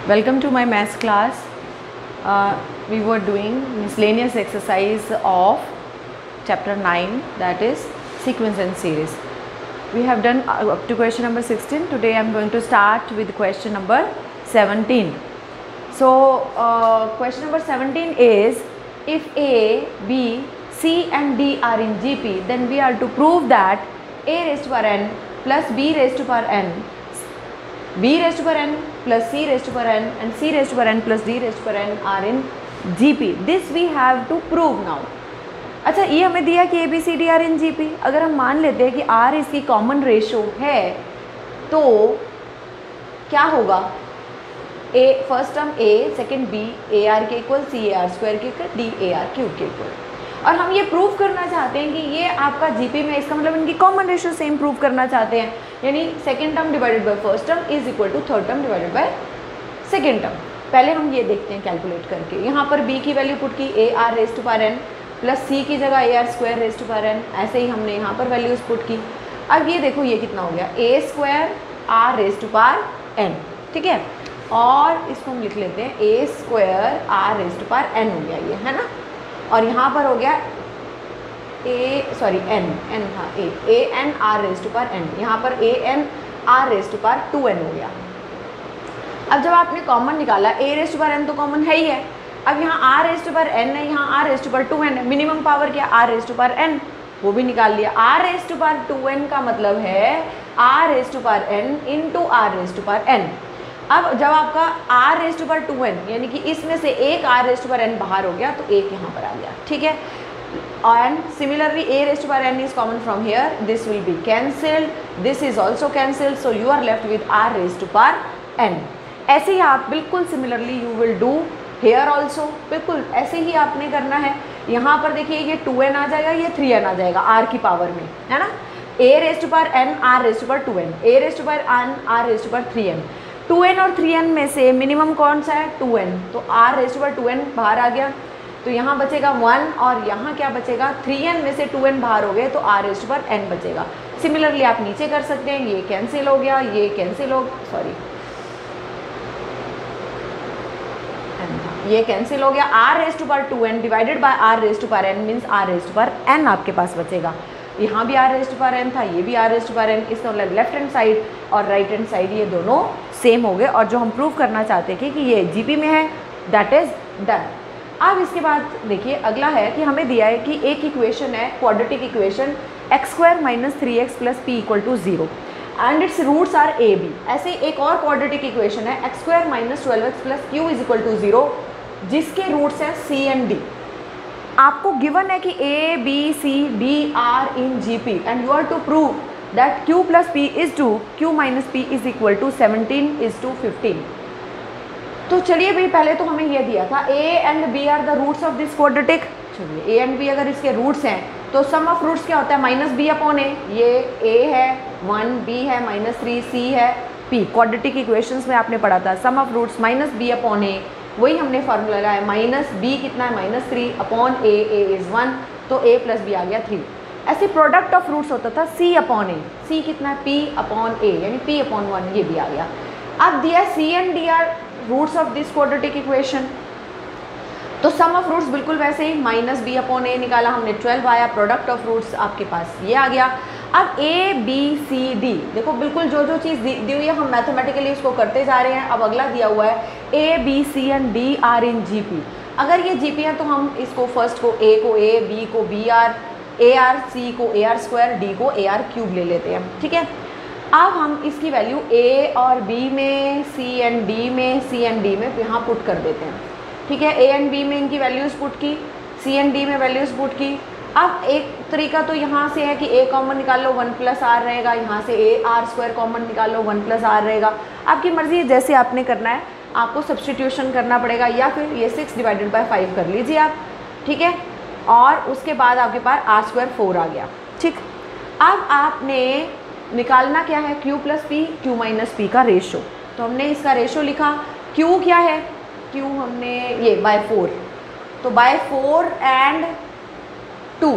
Welcome to my maths class. We were doing miscellaneous exercise of chapter 9, that is sequence and series. We have done up to question number 16. Today I am going to start with question number 17. So question number 17 is, if A, B, C and D are in GP, then we are to prove that A raised to power n plus B raised to power n, B raised to power n plus C raised to power n and C raised to power n plus D raised to power n are in GP. This we have to prove now. अच्छा, ये हमें दिया कि ABCD are in GP. अगर हम मान लेते हैं कि R इसकी कॉमन रेशो है तो क्या होगा? A first term A, second B, AR के इक्वल, C AR स्क्वायर के इक्वल, D AR क्यूब के इक्वल. और हम ये प्रूव करना चाहते हैं कि ये आपका GP में, इसका मतलब इनकी कॉमन रेशो सेम प्रूव करना चाहते हैं. यानी second term divided by first term is equal to third term divided by second term. पहले हम ये देखते हैं कैलकुलेट करके. यहाँ पर B की वैल्यू पुट की AR raise to power n plus C की जगह AR square raise to power n. ऐसे ही हमने यहाँ पर वैल्यूज पुट की. अब ये देखो ये कितना हो गया, A square R raise to power n. ठीक है, और इसको हम लिख लेते हैं A square R raise to power n हो गया ये, है ना. और यहाँ पर हो गया n था A n R raise to power n. यहाँ पर A n R raise to power 2n हो गया. अब जब आपने कॉमन निकाला, A raise to power n तो कॉमन है ही है. अब यहाँ R raise to power n है, यहाँ R raise to power 2n है. मिनिमम पावर क्या, R raise to power n, वो भी निकाल लिया. R raise to power 2n का मतलब है R raise to power n into R raise to power n. अब जब आपका R raise to power 2n यानी कि इसमें से एक R raise to power n बाहर हो गया तो एक यहाँ पर आ गया. ठीक है, and similarly A raised to power n is common from here. This will be cancelled. This is also cancelled. So you are left with R raised to power n. ऐसे ही आप बिल्कुल similarly you will do here also. बिल्कुल ऐसे ही आपने करना है. यहाँ पर देखिए ये 2n आ जाएगा, ये 3n आ जाएगा R की पावर में, है ना. A raised to power n R raised to power 2n, A raised to power n R raised to power 3n. 2n और 3n में से मिनिमम कौन सा है, 2n. तो R raised to power 2n बाहर आ गया तो यहाँ बचेगा 1 और यहाँ क्या बचेगा, 3n में से 2n बाहर हो गए तो R raise to power n बचेगा. सिमिलरली आप नीचे कर सकते हैं, ये कैंसिल हो गया, ये कैंसिल हो, सॉरी ये कैंसिल हो गया. R raise to power 2n divided by R raise to power n means R raise to power n आपके पास बचेगा. यहाँ भी R raise to power n था, ये भी R raise to power n. इसका मतलब लेफ्ट हैंड साइड और राइट हैंड साइड ये दोनों सेम हो गए. और जो हम प्रूव करना चाहते थे कि ये GP में है, दैट इज डन. अब इसके बाद देखिए अगला है कि हमें दिया है कि एक इक्वेशन है, quadratic equation x square minus 3x plus P equal to 0 and its roots are a b. ऐसे एक और क्वाड्रेटिक इक्वेशन है x square minus 12x plus Q is equal to 0 जिसके रूट्स हैं c एंड d. आपको given है कि a b c d are in gp and you are to prove that q plus p is to q minus p is equal to 17 is to 15. तो चलिए भाई, पहले तो हमें यह दिया था a and b are the roots of this quadratic. चलिए a एंड b अगर इसके रूट्स हैं तो सम ऑफ रूट्स क्या होता है, माइनस बी अपॉन ए. ये a है 1, b है माइनस 3, c है p. क्वाड्रेटिक इक्वेशंस में आपने पढ़ा था sum of roots minus b upon a. वही हमने फॉर्मूला लगाया, माइनस b कितना है, माइनस 3 अपॉन a इज़ 1 तो a प्लस b आ गया 3. ऐसे प्रोडक्ट ऑफ रूट्स होता था c अपॉन ए. c कितना है, p अपॉन a यानी p अपॉन 1, ये भी आ गया. अब दिया c and d are roots of this quadratic equation. तो सम ऑफ रूट्स बिल्कुल वैसे ही, माइनस बी अपॉन ए निकाला हमने, 12 आया. प्रोडक्ट ऑफ रूट्स आपके पास ये आ गया. अब ए बी सी डी देखो, बिल्कुल जो जो चीज़ दी हुई है हम मैथमेटिकली इसको करते जा रहे हैं. अब अगला दिया हुआ है a b c and d are in G P. अगर ये जी पी है तो हम इसको फर्स्ट को ए को ए, बी को b r, a r c को ए आर स्क्वायर, डी को ए आर क्यूब ले लेते हैं. ठीक है, अब हम इसकी वैल्यू A और B में, C एंड D में, C एंड D में यहाँ पुट कर देते हैं. ठीक है, A एंड B में इनकी वैल्यूज़ पुट की, C एंड D में वैल्यूज़ पुट की. अब एक तरीका तो यहाँ से है कि A कॉमन निकाल लो, 1 प्लस आर रहेगा. यहाँ से A आर स्क्वायर कॉमन निकाल लो, 1 प्लस आर रहेगा. आपकी मर्ज़ी है, जैसे आपने करना है. आपको सब्सटीट्यूशन करना पड़ेगा या फिर ये 6 डिवाइडेड बाय 5 कर लीजिए आप. ठीक है, और उसके बाद आपके पास आर स्क्वायर 4 आ गया. ठीक, अब आपने निकालना क्या है, q plus P, q minus P का रेशो. तो हमने इसका रेशो लिखा. q क्या है, q हमने ये बाय 4, तो बाय 4 एंड 2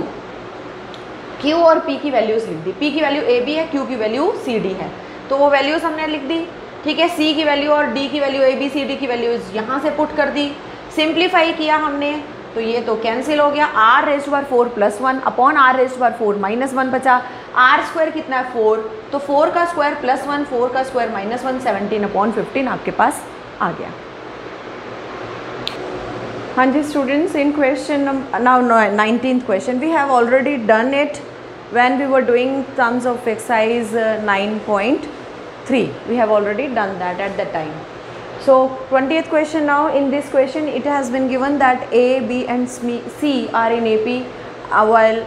q और p की वैल्यूज़ लिख दी. p की वैल्यू a b है, q की वैल्यू c d है. तो वो वैल्यूज़ हमने लिख दी. ठीक है, सी की वैल्यू और डी की value, a b c d की वैल्यूज यहाँ से पुट कर दी, सिंप्लीफाई किया हमने, तो ये तो कैंसिल हो गया। R raise to power 4 + 1 upon r raise to power 4 -1 बचा। आर स्क्वायर कितना है 4, तो 4 का स्क्वायर +1, 4 का स्क्वायर -1, 17/15 आपके पास आ गया। हाँ जी students, in question now 19th question we have already done it when we were doing terms of exercise 9.3. we have already done that at that time. So 20th question now. In this question it has been given that A, B and C are in AP while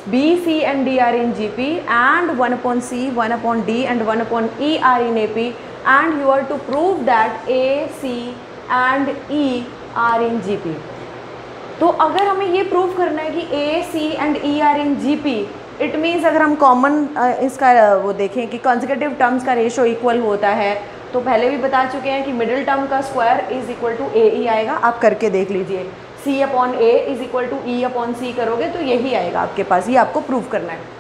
B, C and D are in GP, and 1/C, 1/D and 1/E are in AP, and you are to prove that A, C and E are in GP. तो अगर हमें ये prove करना है कि a c and e are in G P, it means अगर हम common इसका वो देखें कि कॉन्जिक्यूटिव टर्म्स का रेशो इक्वल होता है, तो पहले भी बता चुके हैं कि मिडिल टर्म का square is equal to a e आएगा। आप करके देख लीजिए, c upon a is equal to e upon c करोगे तो यही आएगा आपके पास, ये आपको प्रूव करना है।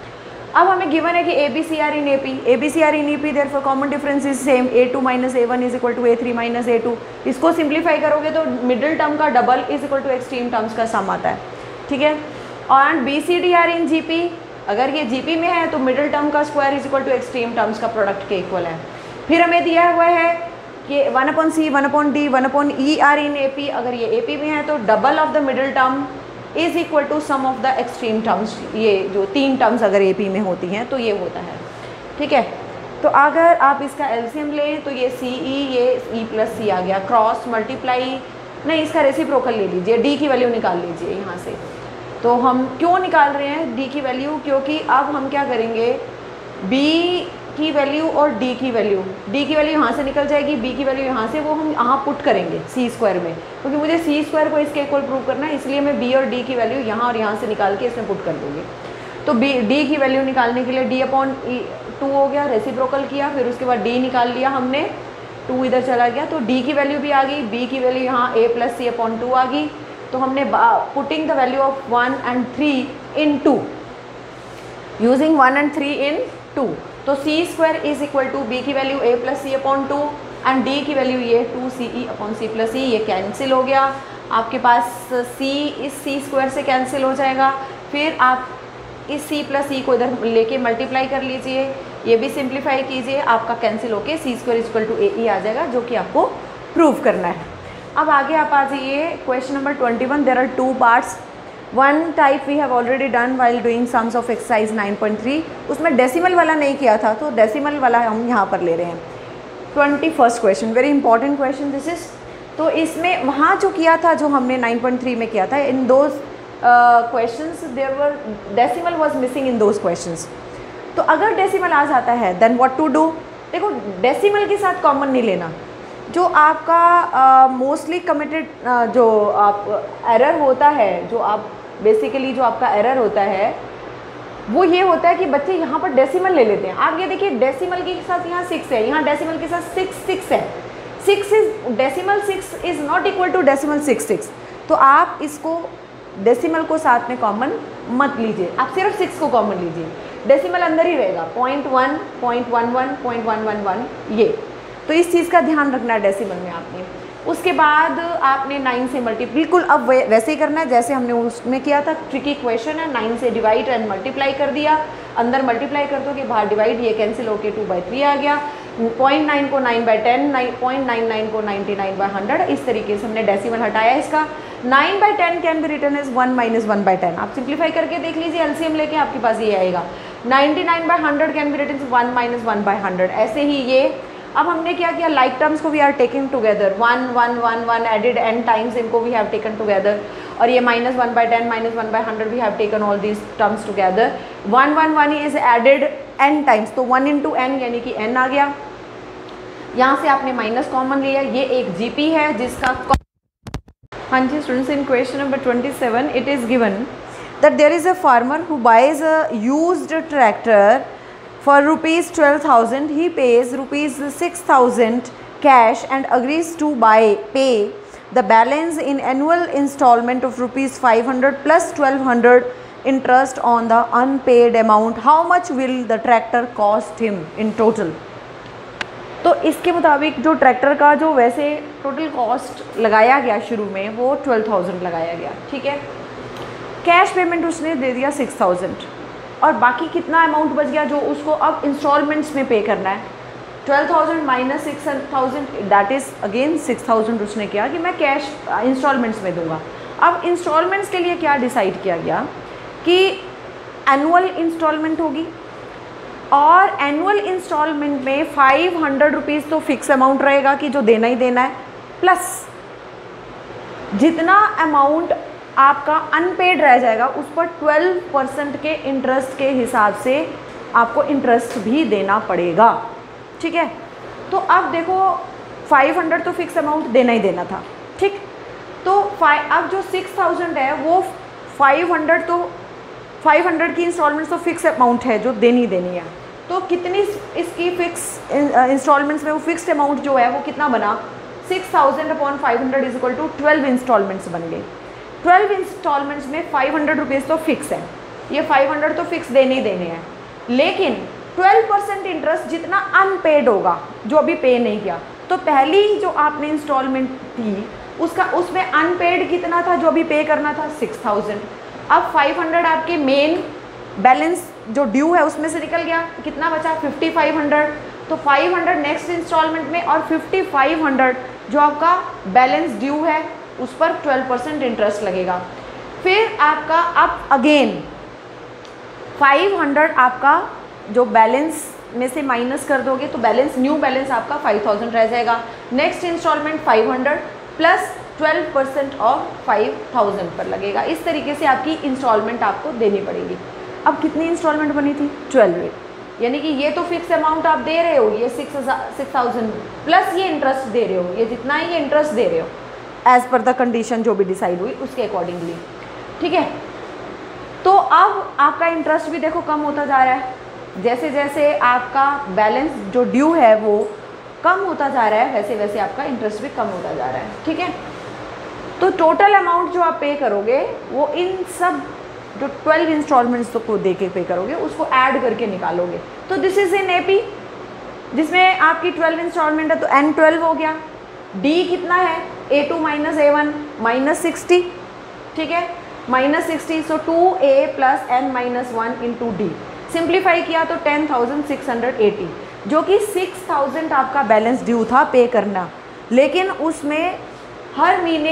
अब हमें गिवन है कि a b c are in A P, a b c are in E P, therefore common difference is same, A2 - A1 is equal to A3 - A2। इसको सिंप्लीफाई करोगे तो मिडिल टर्म का double is equal to extreme terms का sum आता है, ठीक है। और b c d are in G P, अगर ये जी पी में है तो मिडिल टर्म का square is equal to extreme terms का प्रोडक्ट के इक्वल है। फिर हमें दिया हुआ है कि 1/C, 1/D, 1/E are in A P, अगर ये ए पी में है तो double of the middle term is equal to sum of the extreme terms. ये जो 3 टर्म्स अगर ए पी में होती हैं तो ये होता है, ठीक है। तो अगर आप इसका एलसीएम लें तो ये सी ई, ये ई प्लस सी आ गया, क्रॉस मल्टीप्लाई नहीं, इसका रेसिप्रोकल ले लीजिए, डी की वैल्यू निकाल लीजिए यहाँ से। तो हम क्यों निकाल रहे हैं डी की वैल्यू, क्योंकि अब हम क्या करेंगे, बी की वैल्यू और डी की वैल्यू यहाँ से निकल जाएगी, बी की वैल्यू यहाँ से, वो हम यहाँ पुट करेंगे सी स्क्वायर में, क्योंकि मुझे सी स्क्वायर को इसके इक्वल प्रूव करना है, इसलिए मैं बी और डी की वैल्यू यहाँ और यहाँ से निकाल के इसमें पुट कर दूँगी। तो बी डी की वैल्यू निकालने के लिए डी अपॉन 2 हो गया, रेसिप्रोकल किया, फिर उसके बाद डी निकाल लिया हमने, 2 इधर चला गया, तो डी की वैल्यू भी आ गई, बी की वैल्यू यहाँ A + C/2 आ गई। तो हमने putting the value of 1 and 3 in 2, using 1 and 3 in 2, तो c square is equal to b की value A + C/2 and d की वैल्यू ये 2CE/C + E, ये कैंसिल हो गया आपके पास, सी इस सी स्क्वायर से कैंसिल हो जाएगा। फिर आप इस C + E को इधर लेके मल्टीप्लाई कर लीजिए, ये भी सिंप्लीफाई कीजिए, आपका कैंसिल होके c square is equal to AE आ जाएगा, जो कि आपको प्रूव करना है। अब आगे आप आ जाइए question number 21। There are 2 parts. One type we have already done while doing sums of exercise 9.3, उसमें डेसिमल वाला नहीं किया था, तो डेसिमल वाला हम यहाँ पर ले रहे हैं। 21st question, very important question this is. तो इसमें वहाँ जो किया था, जो हमने 9.3 में किया था, in those questions there were decimal was missing in those questions. तो अगर डेसिमल आ जाता है देन व्हाट टू डू। देखो डेसिमल के साथ कॉमन नहीं लेना, जो आपका मोस्टली कमिटेड जो आप एरर होता है, जो आप बेसिकली जो आपका एरर होता है वो ये होता है कि बच्चे यहाँ पर डेसिमल ले लेते हैं। आप ये देखिए डेसिमल के साथ यहाँ 6 है, यहाँ डेसिमल के साथ 6 है, 6 is decimal 6 is not equal to decimal 6। तो आप इसको डेसिमल को साथ में कॉमन मत लीजिए, आप सिर्फ 6 को कॉमन लीजिए, डेसिमल अंदर ही रहेगा, 0.1, 0.11, 0.111 ये। तो इस चीज़ का ध्यान रखना है डेसिमल में आपने। उसके बाद आपने 9 से बिल्कुल अब वैसे ही करना है जैसे हमने उसमें किया था। ट्रिकी क्वेश्चन है, 9 से डिवाइड एंड मल्टीप्लाई कर दिया, अंदर मल्टीप्लाई कर दो कि बाहर डिवाइड, ये कैंसिल होके 2/3 आ गया। 0.9 को 9/10, 0.99 को 99/100, इस तरीके से हमने डेसिमल हटाया इसका। 9/10 कैन बी रिटन एज 1 - 1/10। आप सिंप्लीफाई करके देख लीजिए, एलसीएम लेके आपके पास ये आएगा। 99/100 कैन बी रिटन 1 - 1/100। ऐसे ही ये अब हमने क्या किया, लाइक टर्म्स को we are taking together, 1 1 1 1 added n times, इनको वी हैव टेकन टुगेदर। और ये -1/10 -1/100 we have taken all these terms together. 1 1 1 is added n times, तो 1 × n यानी कि n आ गया। यहाँ से आपने माइनस कॉमन लिया, ये एक जीपी है जिसका। हाँ जी students, in question number 27 it is given that there is a farmer who buys a used tractor for rupees 12,000. he pays rupees 6,000 cash and agrees to pay the balance in annual installment of rupees 500 plus 1,200 interest on the unpaid amount. how much will the tractor cost him in total? तो इसके मुताबिक जो tractor का जो वैसे total cost लगाया गया शुरू में वो 12,000 लगाया गया, ठीक है। कैश पेमेंट उसने दे दिया 6,000 और बाकी कितना अमाउंट बच गया जो उसको अब इंस्टॉलमेंट्स में पे करना है। 12,000 माइनस 6,000 दैट इज़ अगेन 6,000 उसने किया कि मैं कैश इंस्टॉलमेंट्स में दूंगा। अब इंस्टॉलमेंट्स के लिए क्या डिसाइड किया गया कि एनुअल इंस्टॉलमेंट होगी और एनुअल इंस्टॉलमेंट में 500 रुपीज़ तो फिक्स अमाउंट रहेगा कि जो देना ही देना है, प्लस जितना अमाउंट आपका अनपेड रह जाएगा उस पर 12% के इंटरेस्ट के हिसाब से आपको इंटरेस्ट भी देना पड़ेगा, ठीक है। तो अब देखो 500 तो फिक्स अमाउंट देना ही देना था, ठीक। तो अब जो 6,000 है वो 500 की इंस्टॉलमेंट्स तो फिक्स अमाउंट है जो देनी देनी है। तो कितनी इसकी फिक्स इंस्टॉलमेंट्स में वो फिक्स्ड अमाउंट जो है वो कितना बना, 6,000 upon 500 is equal to 12 instalments बन गई। 12 इंस्टॉलमेंट्स में 500 रुपीज़ तो फिक्स है, ये 500 तो फिक्स देने ही देने हैं, लेकिन 12% इंटरेस्ट जितना अनपेड होगा जो अभी पे नहीं किया, तो पहली जो आपने इंस्टॉलमेंट थी उसका उसमें अनपेड कितना था जो अभी पे करना था 6,000। अब 500 आपके मेन बैलेंस जो ड्यू है उसमें से निकल गया, कितना बचा 5,500। तो 500 नेक्स्ट इंस्टॉलमेंट में और 5,500 जो आपका बैलेंस ड्यू है उस पर 12% इंटरेस्ट लगेगा। फिर आपका अब अगेन 500 आपका जो बैलेंस में से माइनस कर दोगे तो बैलेंस न्यू बैलेंस आपका 5,000 रह जाएगा। नेक्स्ट इंस्टॉलमेंट 500 प्लस 12% ऑफ 5,000 पर लगेगा। इस तरीके से आपकी इंस्टॉलमेंट आपको देनी पड़ेगी। अब कितनी इंस्टॉलमेंट बनी थी 12, यानी कि ये तो फिक्स अमाउंट आप दे रहे हो, ये 6,000 प्लस ये इंटरेस्ट दे रहे हो, ये जितना ही ये इंटरेस्ट दे रहे हो एज़ पर द कंडीशन जो भी डिसाइड हुई उसके अकॉर्डिंगली, ठीक है। तो अब आपका इंटरेस्ट भी देखो कम होता जा रहा है, जैसे जैसे आपका बैलेंस जो ड्यू है वो कम होता जा रहा है वैसे वैसे आपका इंटरेस्ट भी कम होता जा रहा है, ठीक है। तो टोटल अमाउंट जो आप पे करोगे वो इन सब जो 12 इंस्टॉलमेंट्स को दे के पे करोगे उसको ऐड करके निकालोगे। तो दिस इज़ इन AP जिसमें आपकी 12 इंस्टॉलमेंट है तो N12 हो गया। D कितना है A2 माइनस A1 माइनस 60, ठीक है, माइनस 60। सो 2A plus N minus 1 into D simplify किया तो 10,680 जो कि 6,000 आपका बैलेंस ड्यू था पे करना, लेकिन उसमें हर महीने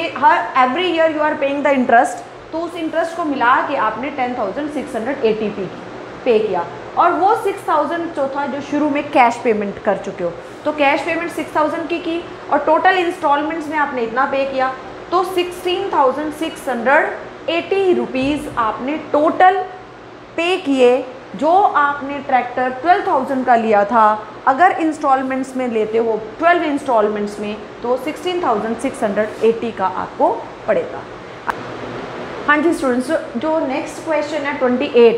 every year you are paying the interest, तो उस इंटरेस्ट को मिला के आपने 10,680 पे किया और वो 6,000 जो था जो शुरू में कैश पेमेंट कर चुके हो, तो कैश पेमेंट 6,000 की और टोटल इंस्टॉलमेंट्स में आपने इतना पे किया तो 16,680 रुपीज़ आपने टोटल पे किए। जो आपने ट्रैक्टर 12,000 का लिया था अगर इंस्टॉलमेंट्स में लेते हो 12 इंस्टॉलमेंट्स में तो 16,680 का आपको पड़ेगा। हाँ जी स्टूडेंट्स, जो नेक्स्ट क्वेश्चन है 28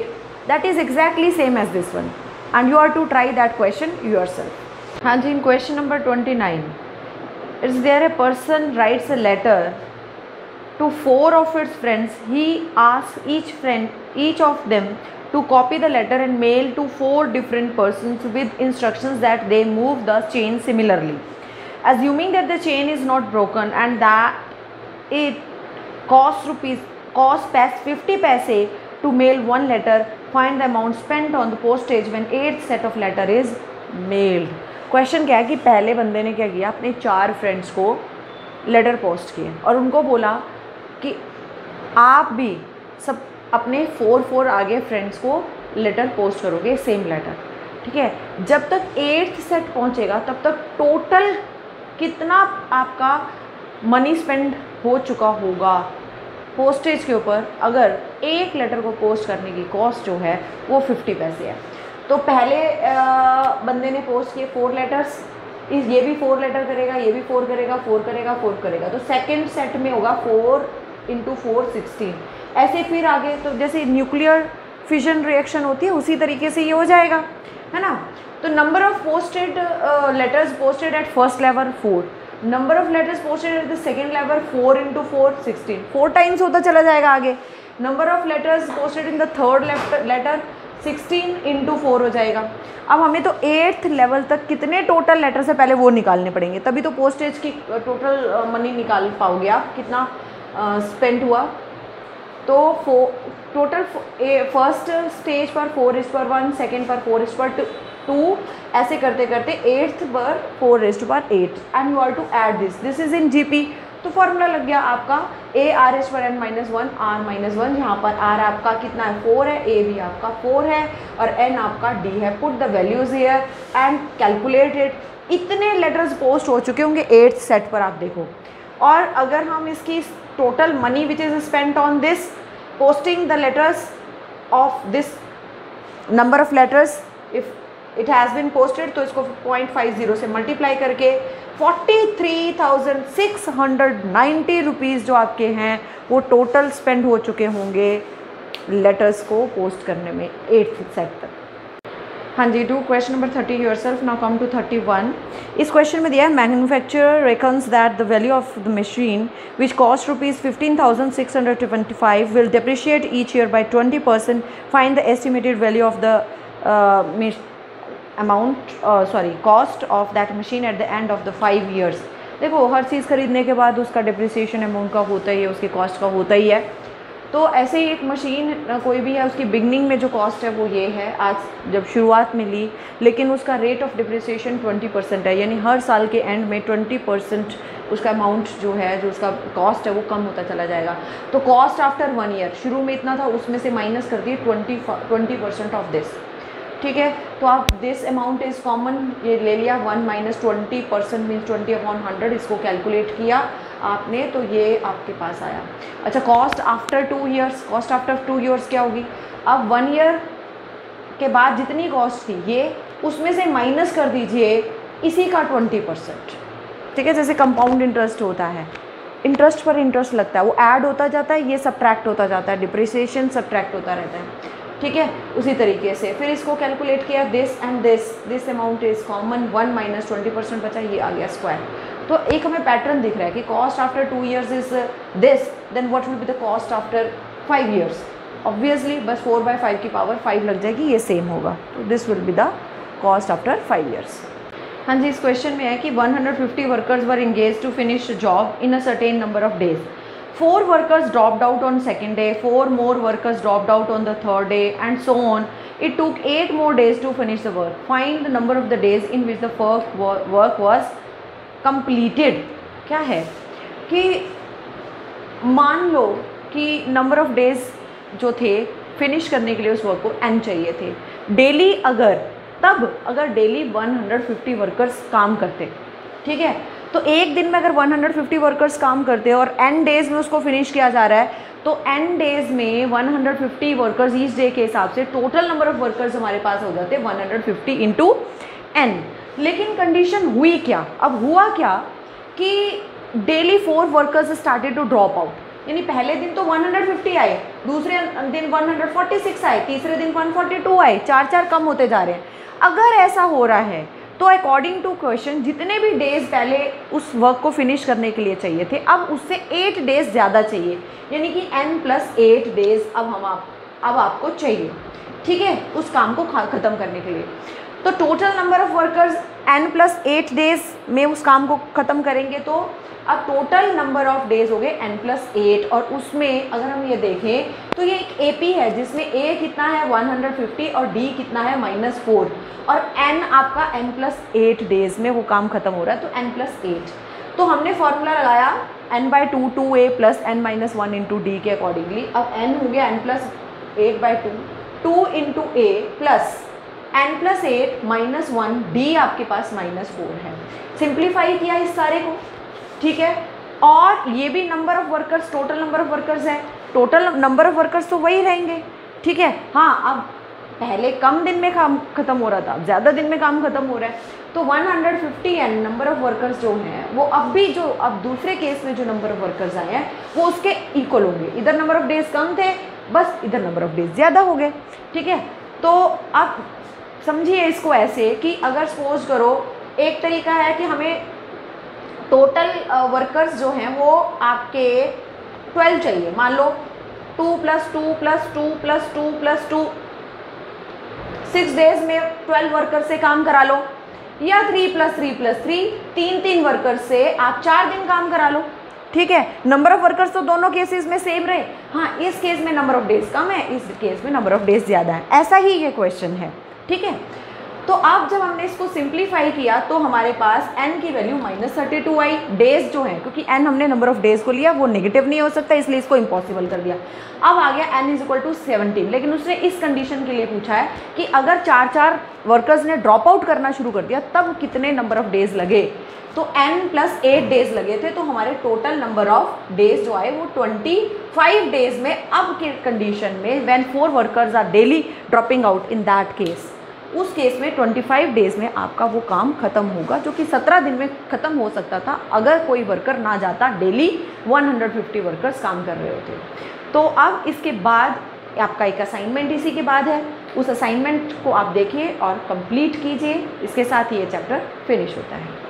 that is exactly same as this one and you are to try that question yourself. हाँ जी, in question number 29 it's there a person writes a letter to 4 of its friends. He asks each of them to copy the letter and mail to 4 different persons with instructions that they move the chain similarly. Assuming that the chain is not broken and that it costs 50 paise to mail one letter, find the amount spent on the postage when 8th set of letter is mailed. Question क्या है कि पहले बंदे ने क्या किया, अपने 4 friends को लेटर पोस्ट किए और उनको बोला कि आप भी सब अपने 4 आगे फ्रेंड्स को लेटर पोस्ट करोगे, सेम लेटर, ठीक है। जब तक 8th सेट पहुंचेगा तब तक टोटल कितना आपका मनी स्पेंड हो चुका होगा पोस्टेज के ऊपर, अगर एक लेटर को पोस्ट करने की कॉस्ट जो है वो 50 पैसे है। तो पहले बंदे ने पोस्ट किए 4 लेटर्स, ये भी 4 लेटर करेगा, ये भी 4 करेगा, 4 करेगा, 4 करेगा, तो सेकेंड सेट में होगा 4 × 4 16। ऐसे फिर आगे तो जैसे न्यूक्लियर फिजन रिएक्शन होती है उसी तरीके से ये हो जाएगा, है ना। तो number of posted letters posted at first level 4, number of letters posted at the second level 4 × 4 16, 4 times होता चला जाएगा आगे। Number of letters posted in the third letter 16 into 4 हो जाएगा। अब हमें तो 8th लेवल तक कितने टोटल लेटर्स है पहले वो निकालने पड़ेंगे, तभी तो पोस्टेज की टोटल मनी निकाल पाओगे आप, कितना स्पेंड हुआ। तो टोटल फर्स्ट स्टेज पर 4:1, सेकेंड पर 4:2, ऐसे करते करते 8th पर 4:8 and you are to add this is in GP. तो फॉर्मूला लग गया आपका AR(n-1) R-1, यहाँ पर R आपका कितना है 4 है, A भी आपका 4 है और N आपका D है। Put the values here and calculate it. इतने लेटर्स पोस्ट हो चुके होंगे 8th सेट पर, आप देखो। और अगर हम इसकी total money which is spent on this posting the letters of this number of letters, if it has been posted, तो इसको 0.50 से मल्टीप्लाई करके 43,690 रुपीज़ जो आपके हैं वो टोटल स्पेंड हो चुके होंगे लेटर्स को पोस्ट करने में 8th सेट तक। हाँ जी, do question number 30 yourself. Now come to 31। इस क्वेश्चन में दिया है manufacturer reckons that the value of the machine which cost ₹15,625 will depreciate each year by 20%। Find the estimated value of the cost of that machine at the end of the 5 years। देखो, हर चीज़ खरीदने के बाद उसका depreciation amount का होता ही है, उसके cost का होता ही है। तो ऐसे ही एक मशीन कोई भी है, उसकी बिगनिंग में जो कॉस्ट है वो ये है, आज जब शुरुआत में ली, लेकिन उसका रेट ऑफ डिप्रिसिएशन 20% है, यानी हर साल के एंड में 20% उसका अमाउंट जो है, जो उसका कॉस्ट है वो कम होता चला जाएगा। तो कॉस्ट आफ्टर 1 year, शुरू में इतना था, उसमें से माइनस कर दिए 20% ऑफ दिस। ठीक है, तो आप दिस अमाउंट इज़ कॉमन, ये ले लिया 1 - 20% मीन्स 20/100, इसको कैलकुलेट किया आपने तो ये आपके पास आया। अच्छा, cost after 2 years, cost after 2 years क्या होगी? अब 1 year के बाद जितनी कॉस्ट थी ये, उसमें से माइनस कर दीजिए इसी का 20%। ठीक है, जैसे कंपाउंड इंटरेस्ट होता है, इंटरेस्ट पर इंटरेस्ट लगता है, वो ऐड होता जाता है, ये सब्ट्रैक्ट होता जाता है, डिप्रिसिएशन सब्ट्रैक्ट होता रहता है। ठीक है, उसी तरीके से फिर इसको कैलकुलेट किया, this and this amount is common, 1 - 20% बचा, ये आ गया स्क्वायर। तो एक हमें पैटर्न दिख रहा है कि cost after 2 years is this, then what will be the cost after 5 years। Obviously बस 4/5 की पावर 5 लग जाएगी, ये सेम होगा, तो this will be the cost after 5 years। हाँ जी, इस क्वेश्चन में है कि 150 workers were engage to finish job in a certain number of days. 4 workers dropped out on second day, 4 more workers dropped out on the third day, and so on. It took 8 more days to finish the work. Find the number of the days in which the first work was completed। क्या है कि मान लो कि number of days जो थे finish करने के लिए उस वर्क को n चाहिए थे डेली, अगर डेली 150 वर्कर्स काम करते, ठीक है, तो एक दिन में अगर 150 वर्कर्स काम करते हैं और n डेज़ में उसको फिनिश किया जा रहा है, तो n डेज़ में 150 वर्कर्स ईच डे के हिसाब से टोटल नंबर ऑफ वर्कर्स हमारे पास हो जाते 150 इंटू n। लेकिन कंडीशन हुई क्या? अब हुआ क्या कि daily 4 workers started to drop out, यानी पहले दिन तो 150 आए, दूसरे दिन 146 आए, तीसरे दिन 142 आए, 4 कम होते जा रहे हैं। अगर ऐसा हो रहा है तो अकॉर्डिंग टू क्वेश्चन जितने भी डेज पहले उस वर्क को फिनिश करने के लिए चाहिए थे, अब उससे 8 डेज ज़्यादा चाहिए, यानी कि n+8 डेज अब आपको चाहिए। ठीक है, उस काम को ख़त्म करने के लिए। तो total number of workers n+8 days में उस काम को ख़त्म करेंगे, तो अब टोटल नंबर ऑफ डेज हो गए n+8, और उसमें अगर हम ये देखें तो ये एक AP है जिसमें A कितना है 150 और D कितना है -4, और n आपका n+8 डेज में वो काम खत्म हो रहा है, तो n+8। तो हमने फॉर्मूला लगाया n/2 2A + n-1 into D के अकॉर्डिंगली। अब n हो गया n+8/2, 2 into A plus n+8 -1, D आपके पास -4 है। सिंप्लीफाई किया इस सारे को, ठीक है, और ये भी number of workers, total number of workers है, टोटल नंबर ऑफ वर्कर्स तो वही रहेंगे। ठीक है, हाँ, अब पहले कम दिन में काम खत्म हो रहा था, अब ज़्यादा दिन में काम खत्म हो रहा है, तो 150 नंबर ऑफ वर्कर्स जो हैं वो अब दूसरे केस में जो नंबर ऑफ वर्कर्स आए हैं वो उसके इक्वल होंगे। इधर नंबर ऑफ डेज कम थे, बस इधर नंबर ऑफ डेज ज़्यादा हो गए। ठीक है, तो आप समझिए इसको ऐसे कि अगर सपोज करो, एक तरीका है कि हमें टोटल वर्कर्स जो हैं वो आपके 12 चाहिए, मान लो 2 + 2 + 2 + 2 + 2 6 डेज में 12 वर्कर से काम करा लो, या 3 + 3 + 3 3 वर्कर से आप 4 दिन काम करा लो, ठीक है। नंबर ऑफ वर्कर्स तो दोनों केसेस में सेम रहे, हाँ इस केस में नंबर ऑफ डेज कम है, इस केस में नंबर ऑफ डेज ज़्यादा है, ऐसा ही ये क्वेश्चन है, ठीक है। तो अब जब हमने इसको सिंप्लीफाई किया तो हमारे पास n की वैल्यू -32 आई। डेज जो है, क्योंकि n हमने नंबर ऑफ डेज को लिया, वो नेगेटिव नहीं हो सकता, इसलिए इसको इम्पॉसिबल कर दिया। अब आ गया n = 17, लेकिन उसने इस कंडीशन के लिए पूछा है कि अगर 4 वर्कर्स ने ड्रॉप आउट करना शुरू कर दिया तब कितने नंबर ऑफ डेज लगे, तो n + 8 डेज लगे थे, तो हमारे टोटल नंबर ऑफ डेज जो आए वो 25 डेज में। अब के कंडीशन में when 4 workers are daily dropping out, in that case, उस केस में 25 डेज में आपका वो काम ख़त्म होगा, जो कि 17 दिन में ख़त्म हो सकता था अगर कोई वर्कर ना जाता, डेली 150 वर्कर्स काम कर रहे होते। तो अब इसके बाद आपका एक असाइनमेंट इसी के बाद है, उस असाइनमेंट को आप देखिए और कंप्लीट कीजिए। इसके साथ ये चैप्टर फिनिश होता है।